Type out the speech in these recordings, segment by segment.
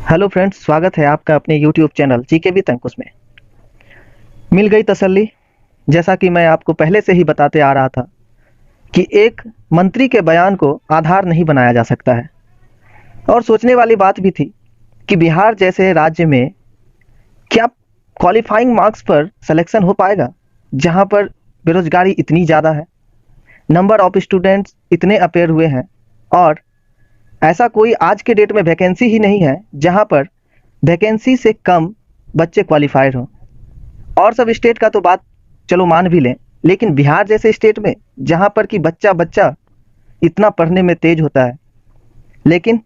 Hello friends, स्वागत है आपका अपने यूट्यूब चैनल जीके विद अंकुश में। मिल गई तसल्ली। जैसा कि मैं आपको पहले से ही बताते आ रहा था कि एक मंत्री के बयान को आधार नहीं बनाया जा सकता है। और सोचने वाली बात भी थी कि बिहार जैसे राज्य में क्या क्वालिफाइंग मार्क्स पर सिलेक्शन हो पाएगा, जहां पर बेरोजगारी इतनी ज़्यादा है, नंबर ऑफ स्टूडेंट्स इतने अपेयर हुए हैं और ऐसा कोई आज के डेट में वैकेंसी ही नहीं है जहां पर वैकेंसी से कम बच्चे क्वालिफाइड हों। और सब स्टेट का तो बात चलो मान भी लें, लेकिन बिहार जैसे स्टेट में जहां पर कि बच्चा बच्चा इतना पढ़ने में तेज होता है, लेकिन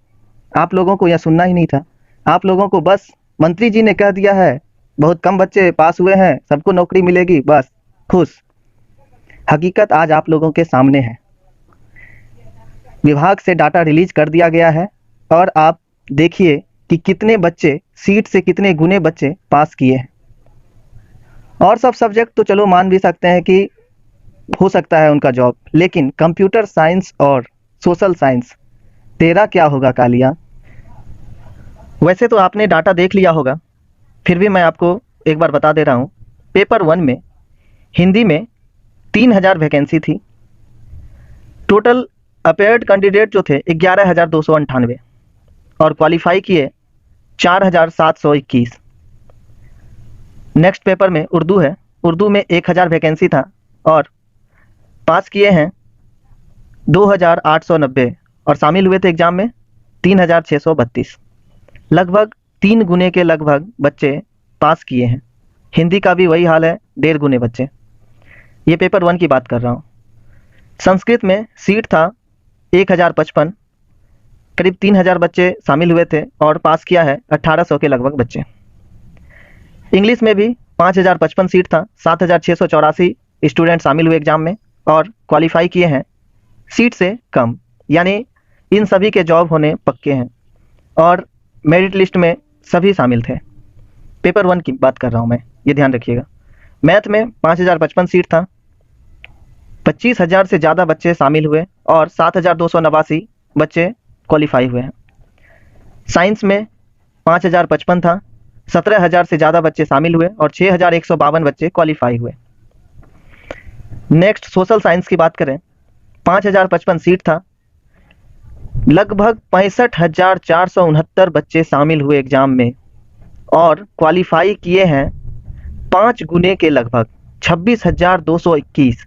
आप लोगों को यह सुनना ही नहीं था। आप लोगों को बस मंत्री जी ने कह दिया है बहुत कम बच्चे पास हुए हैं, सबको नौकरी मिलेगी, बस खुश। हकीकत आज आप लोगों के सामने है। विभाग से डाटा रिलीज कर दिया गया है और आप देखिए कि कितने बच्चे सीट से कितने गुने बच्चे पास किए हैं। और सब सब्जेक्ट तो चलो मान भी सकते हैं कि हो सकता है उनका जॉब, लेकिन कंप्यूटर साइंस और सोशल साइंस, तेरा क्या होगा कालिया। वैसे तो आपने डाटा देख लिया होगा, फिर भी मैं आपको एक बार बता दे रहा हूँ। पेपर 1 में हिंदी में 3000 वैकेंसी थी। टोटल अपेयर्ड कैंडिडेट जो थे 11,298 और क्वालिफाई किए 4,721। नेक्स्ट पेपर में उर्दू है। उर्दू में 1000 वैकेंसी था और पास किए हैं 2,890 और शामिल हुए थे एग्ज़ाम में 3,632। लगभग 3 गुने के लगभग बच्चे पास किए हैं। हिंदी का भी वही हाल है, 1.5 गुने बच्चे। ये पेपर 1 की बात कर रहा हूँ। संस्कृत में सीट था 1055, करीब 3000 बच्चे शामिल हुए थे और पास किया है 1800 के लगभग बच्चे। इंग्लिश में भी 5055 सीट था, 7684 स्टूडेंट शामिल हुए एग्जाम में और क्वालिफाई किए हैं सीट से कम, यानी इन सभी के जॉब होने पक्के हैं और मेरिट लिस्ट में सभी शामिल थे। पेपर 1 की बात कर रहा हूँ मैं, ये ध्यान रखिएगा। मैथ में 5055 सीट था, 25,000 से ज़्यादा बच्चे शामिल हुए और 7,289 बच्चे क्वालिफाई हुए हैं। साइंस में 5,055 था, 17,000 से ज़्यादा बच्चे शामिल हुए और 6,152 बच्चे क्वालिफाई हुए। नेक्स्ट सोशल साइंस की बात करें, 5,055 सीट था, लगभग 65,469 बच्चे शामिल हुए एग्जाम में और क्वालिफाई किए हैं 5 गुने के लगभग 26,221।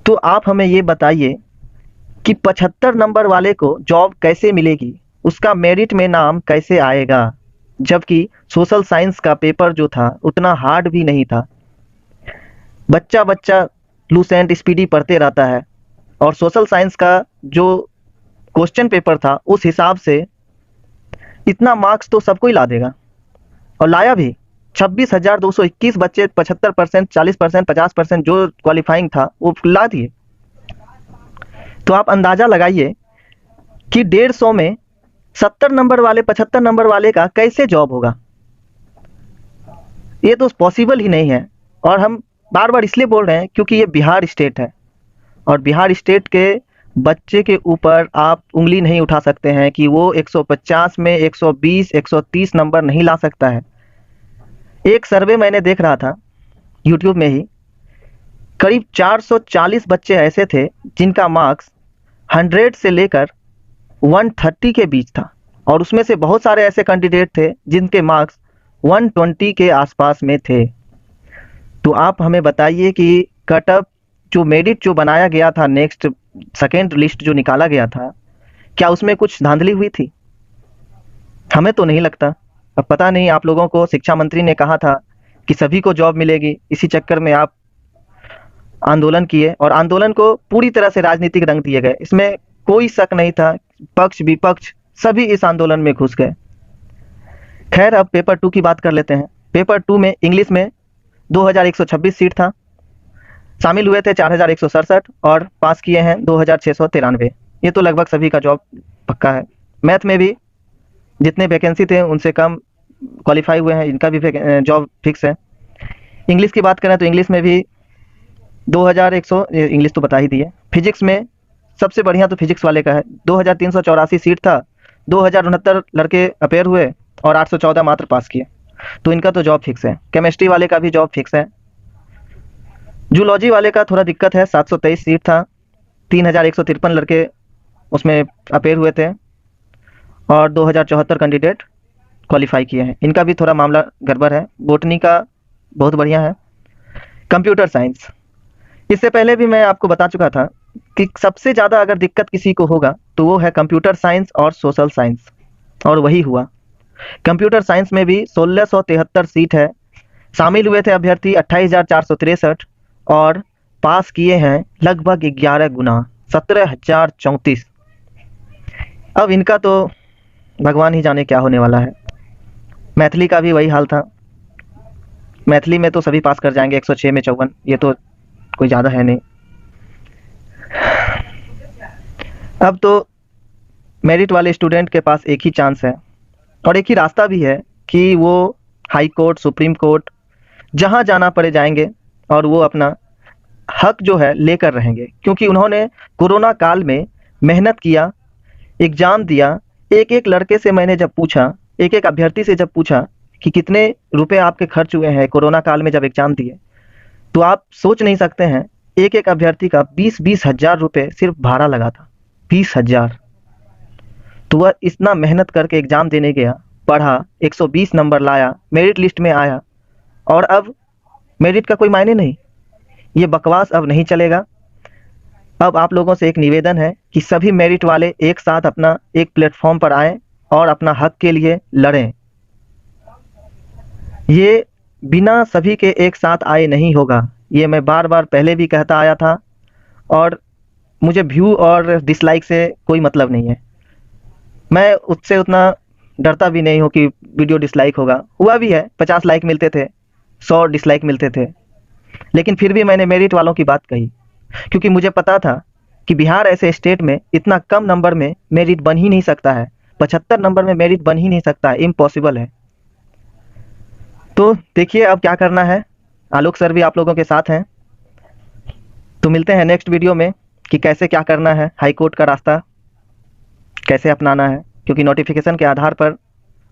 तो आप हमें ये बताइए कि 75 नंबर वाले को जॉब कैसे मिलेगी, उसका मेरिट में नाम कैसे आएगा, जबकि सोशल साइंस का पेपर जो था उतना हार्ड भी नहीं था। बच्चा बच्चा लूसेंट स्पीडी पढ़ते रहता है और सोशल साइंस का जो क्वेश्चन पेपर था उस हिसाब से इतना मार्क्स तो सबको ही ला देगा, और लाया भी। 26,221 बच्चे, 75%, 40%, 50% जो क्वालिफाइंग था वो ला दिए। तो आप अंदाज़ा लगाइए कि 150 में 70 नंबर वाले, 75 नंबर वाले का कैसे जॉब होगा। ये तो पॉसिबल ही नहीं है। और हम बार बार इसलिए बोल रहे हैं क्योंकि ये बिहार स्टेट है और बिहार स्टेट के बच्चे के ऊपर आप उंगली नहीं उठा सकते हैं कि वो 150 में 120, 130 नंबर नहीं ला सकता है। एक सर्वे मैंने देख रहा था यूट्यूब में ही, करीब 440 बच्चे ऐसे थे जिनका मार्क्स 100 से लेकर 130 के बीच था और उसमें से बहुत सारे ऐसे कैंडिडेट थे जिनके मार्क्स 120 के आसपास में थे। तो आप हमें बताइए कि कट ऑफ जो मेरिट जो बनाया गया था, नेक्स्ट सेकेंड लिस्ट जो निकाला गया था, क्या उसमें कुछ धांधली हुई थी? हमें तो नहीं लगता। अब पता नहीं, आप लोगों को शिक्षा मंत्री ने कहा था कि सभी को जॉब मिलेगी, इसी चक्कर में आप आंदोलन किए और आंदोलन को पूरी तरह से राजनीतिक रंग दिए गए। इसमें कोई शक नहीं था, पक्ष विपक्ष सभी इस आंदोलन में घुस गए। खैर, अब पेपर 2 की बात कर लेते हैं। पेपर 2 में इंग्लिश में 2,126 सीट था, शामिल हुए थे 4,167 और पास किए हैं 2,693। ये तो लगभग सभी का जॉब पक्का है। मैथ में भी जितने वैकेंसी थे उनसे कम क्वालिफाई हुए हैं, इनका भी जॉब फिक्स है। इंग्लिश की बात करें तो इंग्लिश में भी 2,100, इंग्लिश तो बता ही दिए। फिजिक्स में सबसे बढ़िया तो फिजिक्स वाले का है, 2,384 सीट था, 2069 लड़के अपेयर हुए और 814 मात्र पास किए, तो इनका तो जॉब फिक्स है। केमिस्ट्री वाले का भी जॉब फिक्स है। जूलॉजी वाले का थोड़ा दिक्कत है, 723 सीट था, 3153 लड़के उसमें अपेयर हुए थे और 2074 कैंडिडेट क्वालिफाई किए हैं। इनका भी थोड़ा मामला गड़बड़ है। बॉटनी का बहुत बढ़िया है। कंप्यूटर साइंस, इससे पहले भी मैं आपको बता चुका था कि सबसे ज़्यादा अगर दिक्कत किसी को होगा तो वो है कंप्यूटर साइंस और सोशल साइंस, और वही हुआ। कंप्यूटर साइंस में भी 1673 सीट है। शामिल हुए थे अभ्यर्थी 28,463 और पास किए हैं लगभग 11 गुना, 17,034। अब इनका तो भगवान ही जाने क्या होने वाला है। मैथिली का भी वही हाल था। मैथिली में तो सभी पास कर जाएंगे, 106 में 54, ये तो कोई ज़्यादा है नहीं। अब तो मेरिट वाले स्टूडेंट के पास एक ही चांस है और एक ही रास्ता भी है कि वो हाई कोर्ट, सुप्रीम कोर्ट, जहाँ जाना पड़े जाएंगे और वो अपना हक जो है लेकर रहेंगे, क्योंकि उन्होंने कोरोना काल में मेहनत किया, एग्ज़ाम दिया। एक एक लड़के से मैंने जब पूछा, एक एक अभ्यर्थी से जब पूछा कि कितने रुपए आपके खर्च हुए हैं कोरोना काल में जब एग्ज़ाम दिए, तो आप सोच नहीं सकते हैं, एक एक अभ्यर्थी का 20-20 हज़ार रुपये सिर्फ भाड़ा लगा था। 20,000। तो वह इतना मेहनत करके एग्ज़ाम देने गया, पढ़ा, 120 नंबर लाया, मेरिट लिस्ट में आया, और अब मेरिट का कोई मायने नहीं। ये बकवास अब नहीं चलेगा। अब आप लोगों से एक निवेदन है कि सभी मेरिट वाले एक साथ अपना एक प्लेटफॉर्म पर आएँ और अपना हक के लिए लड़ें। ये बिना सभी के एक साथ आए नहीं होगा। ये मैं बार बार पहले भी कहता आया था, और मुझे व्यू और डिसलाइक से कोई मतलब नहीं है। मैं उससे उतना डरता भी नहीं हूँ कि वीडियो डिसलाइक होगा। हुआ भी है, 50 लाइक मिलते थे, 100 डिसलाइक मिलते थे, लेकिन फिर भी मैंने मेरिट वालों की बात कही, क्योंकि मुझे पता था कि बिहार ऐसे स्टेट में इतना कम नंबर में मेरिट बन ही नहीं सकता है। 75 नंबर में मेरिट बन ही नहीं सकता है, इम्पॉसिबल है। तो देखिए अब क्या करना है। आलोक सर भी आप लोगों के साथ हैं। तो मिलते हैं नेक्स्ट वीडियो में कि कैसे क्या करना है, हाई कोर्ट का रास्ता कैसे अपनाना है, क्योंकि नोटिफिकेशन के आधार पर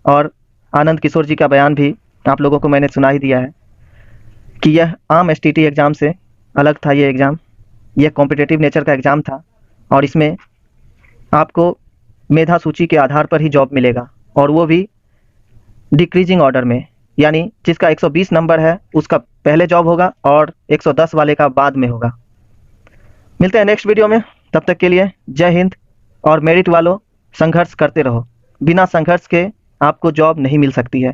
और आनंद किशोर जी का बयान भी आप लोगों को मैंने सुना ही दिया है कि यह आम एसटीटी एग्ज़ाम से अलग था। ये एग्ज़ाम, यह कॉम्पिटिटिव नेचर का एग्ज़ाम था, और इसमें आपको मेधा सूची के आधार पर ही जॉब मिलेगा, और वो भी डिक्रीजिंग ऑर्डर में, यानी जिसका 120 नंबर है उसका पहले जॉब होगा और 110 वाले का बाद में होगा। मिलते हैं नेक्स्ट वीडियो में, तब तक के लिए जय हिंद। और मेरिट वालों, संघर्ष करते रहो, बिना संघर्ष के आपको जॉब नहीं मिल सकती है।